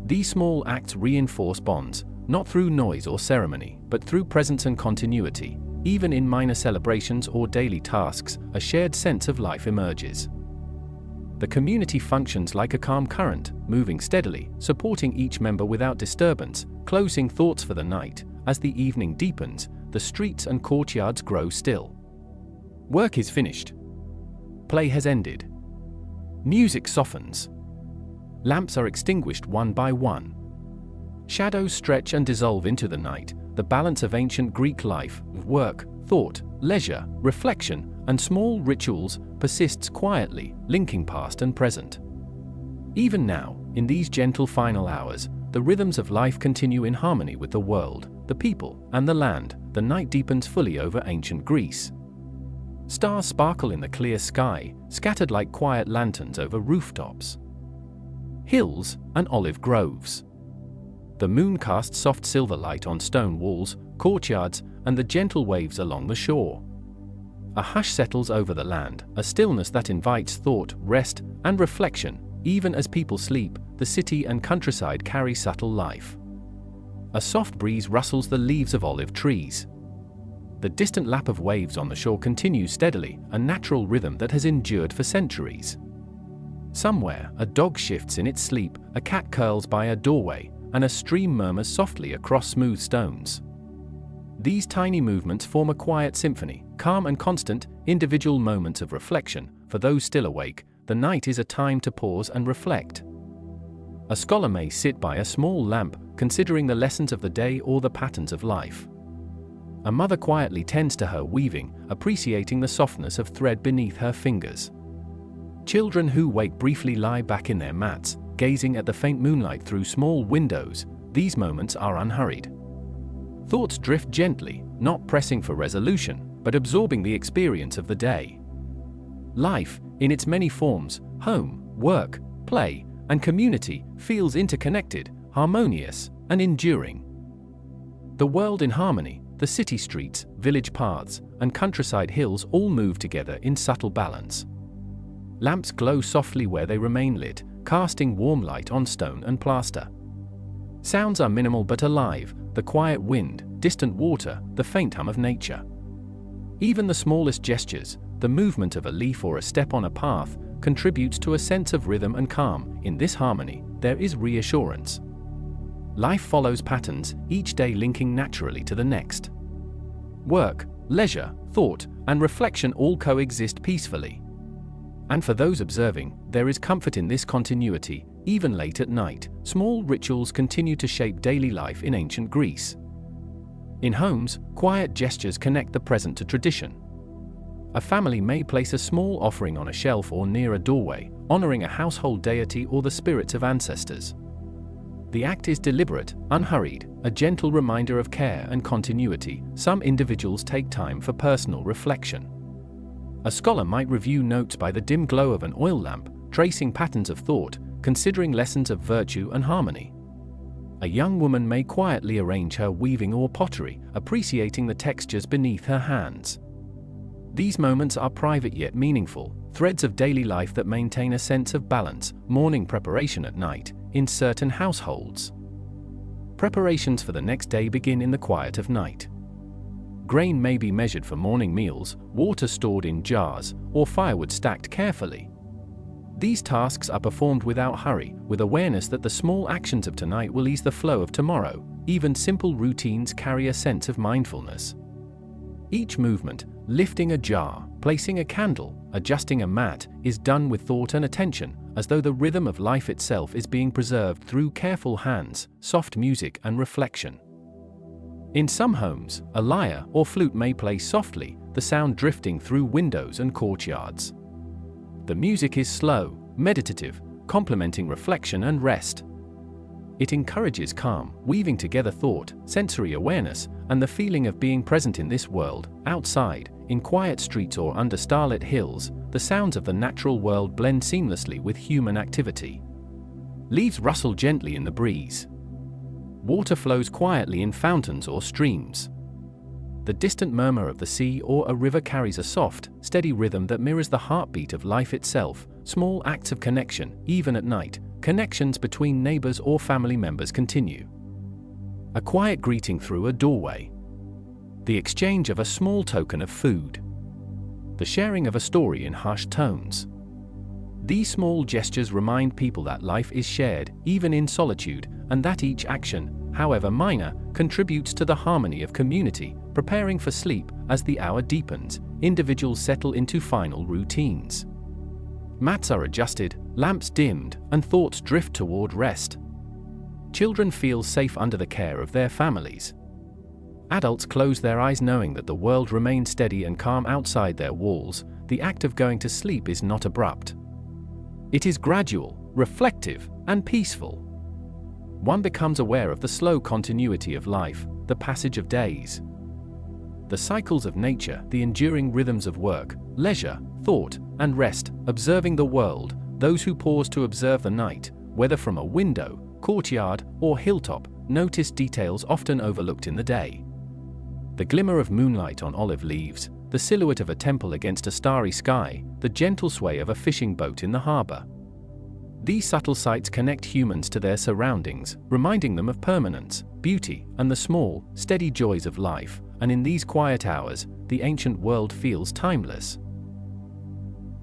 Speaker 1: These small acts reinforce bonds, not through noise or ceremony, but through presence and continuity. Even in minor celebrations or daily tasks, a shared sense of life emerges. The community functions like a calm current, moving steadily, supporting each member without disturbance. Closing thoughts for the night. As the evening deepens, the streets and courtyards grow still. Work is finished. Play has ended. Music softens. Lamps are extinguished one by one. Shadows stretch and dissolve into the night. The balance of ancient Greek life, work, thought, leisure, reflection, and small rituals persists quietly, linking past and present. Even now, in these gentle final hours, the rhythms of life continue in harmony with the world, the people, and the land. The night deepens fully over ancient Greece. Stars sparkle in the clear sky, scattered like quiet lanterns over rooftops. Hills and olive groves. The moon casts soft silver light on stone walls, courtyards, and the gentle waves along the shore. A hush settles over the land, a stillness that invites thought, rest, and reflection. Even as people sleep, the city and countryside carry subtle life. A soft breeze rustles the leaves of olive trees. The distant lap of waves on the shore continues steadily, a natural rhythm that has endured for centuries. Somewhere, a dog shifts in its sleep, a cat curls by a doorway, and a stream murmurs softly across smooth stones. These tiny movements form a quiet symphony, calm and constant, individual moments of reflection. For those still awake, the night is a time to pause and reflect. A scholar may sit by a small lamp, considering the lessons of the day or the patterns of life. A mother quietly tends to her weaving, appreciating the softness of thread beneath her fingers. Children who wake briefly lie back in their mats, gazing at the faint moonlight through small windows. These moments are unhurried. Thoughts drift gently, not pressing for resolution, but absorbing the experience of the day. Life, in its many forms, home, work, play, and community, feels interconnected, harmonious, and enduring. The world in harmony, the city streets, village paths, and countryside hills all move together in subtle balance. Lamps glow softly where they remain lit, casting warm light on stone and plaster. Sounds are minimal but alive, the quiet wind, distant water, the faint hum of nature. Even the smallest gestures, the movement of a leaf or a step on a path, contributes to a sense of rhythm and calm. In this harmony, there is reassurance. Life follows patterns, each day linking naturally to the next. Work, leisure, thought, and reflection all coexist peacefully. And for those observing, there is comfort in this continuity. Even late at night, small rituals continue to shape daily life in ancient Greece. In homes, quiet gestures connect the present to tradition. A family may place a small offering on a shelf or near a doorway, honoring a household deity or the spirits of ancestors. The act is deliberate, unhurried, a gentle reminder of care and continuity. Some individuals take time for personal reflection. A scholar might review notes by the dim glow of an oil lamp, tracing patterns of thought, considering lessons of virtue and harmony. A young woman may quietly arrange her weaving or pottery, appreciating the textures beneath her hands. These moments are private yet meaningful, threads of daily life that maintain a sense of balance. Morning preparation at night, in certain households. Preparations for the next day begin in the quiet of night. Grain may be measured for morning meals, water stored in jars, or firewood stacked carefully. These tasks are performed without hurry, with awareness that the small actions of tonight will ease the flow of tomorrow. Even simple routines carry a sense of mindfulness. Each movement, lifting a jar, placing a candle, adjusting a mat, is done with thought and attention, as though the rhythm of life itself is being preserved through careful hands, soft music, and reflection. In some homes, a lyre or flute may play softly, the sound drifting through windows and courtyards. The music is slow, meditative, complementing reflection and rest. It encourages calm, weaving together thought, sensory awareness, and the feeling of being present in this world. Outside, in quiet streets or under starlit hills, the sounds of the natural world blend seamlessly with human activity. Leaves rustle gently in the breeze. Water flows quietly in fountains or streams. The distant murmur of the sea or a river carries a soft, steady rhythm that mirrors the heartbeat of life itself. Small acts of connection, even at night, connections between neighbors or family members continue. A quiet greeting through a doorway. The exchange of a small token of food. The sharing of a story in hushed tones. These small gestures remind people that life is shared, even in solitude, and that each action, however minor, contributes to the harmony of community. Preparing for sleep, as the hour deepens, individuals settle into final routines. Mats are adjusted, lamps dimmed, and thoughts drift toward rest. Children feel safe under the care of their families. Adults close their eyes knowing that the world remains steady and calm outside their walls. The act of going to sleep is not abrupt. It is gradual, reflective, and peaceful. One becomes aware of the slow continuity of life, the passage of days, the cycles of nature, the enduring rhythms of work, leisure, thought, and rest. Observing the world, those who pause to observe the night, whether from a window, courtyard, or hilltop, notice details often overlooked in the day. The glimmer of moonlight on olive leaves, the silhouette of a temple against a starry sky, the gentle sway of a fishing boat in the harbor. These subtle sights connect humans to their surroundings, reminding them of permanence, beauty, and the small, steady joys of life. And in these quiet hours, the ancient world feels timeless.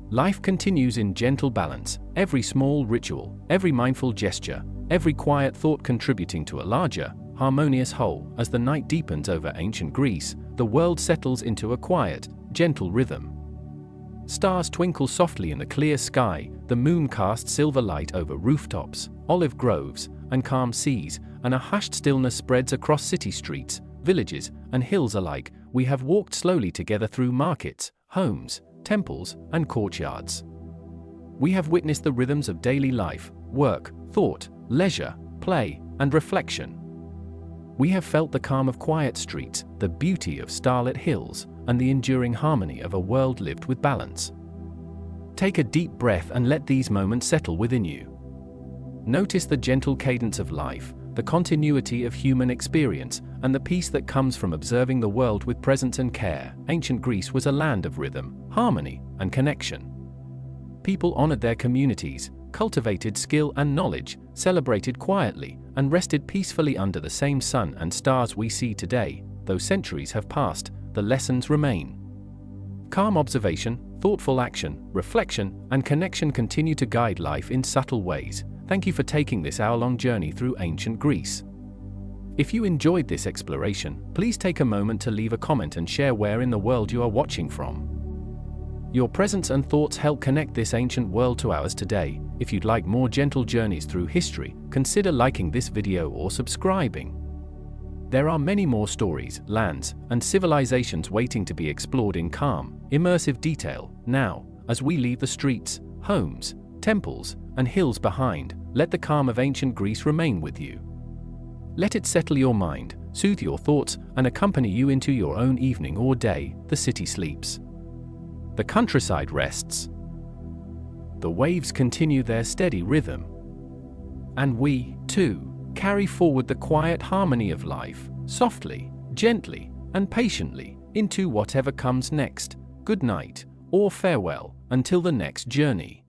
Speaker 1: Life continues in gentle balance, every small ritual, every mindful gesture, every quiet thought contributing to a larger, harmonious whole. As the night deepens over ancient Greece, the world settles into a quiet, gentle rhythm. Stars twinkle softly in the clear sky, the moon casts silver light over rooftops, olive groves, and calm seas, and a hushed stillness spreads across city streets, villages, and hills alike. We have walked slowly together through markets, homes, temples, and courtyards. We have witnessed the rhythms of daily life, work, thought, leisure, play, and reflection. We have felt the calm of quiet streets, the beauty of starlit hills, and the enduring harmony of a world lived with balance. Take a deep breath and let these moments settle within you. Notice the gentle cadence of life, the continuity of human experience, and the peace that comes from observing the world with presence and care. Ancient Greece was a land of rhythm, harmony, and connection. People honored their communities, cultivated skill and knowledge, celebrated quietly, and rested peacefully under the same sun and stars we see today. Though centuries have passed, the lessons remain. Calm observation, thoughtful action, reflection, and connection continue to guide life in subtle ways. Thank you for taking this hour-long journey through ancient Greece. If you enjoyed this exploration, please take a moment to leave a comment and share where in the world you are watching from. Your presence and thoughts help connect this ancient world to ours today. If you'd like more gentle journeys through history, consider liking this video or subscribing. There are many more stories, lands, and civilizations waiting to be explored in calm, immersive detail. Now, as we leave the streets, homes, temples, and hills behind, let the calm of ancient Greece remain with you. Let it settle your mind, soothe your thoughts, and accompany you into your own evening or day. The city sleeps. The countryside rests. The waves continue their steady rhythm. And we, too, carry forward the quiet harmony of life, softly, gently, and patiently, into whatever comes next. Good night, or farewell, until the next journey.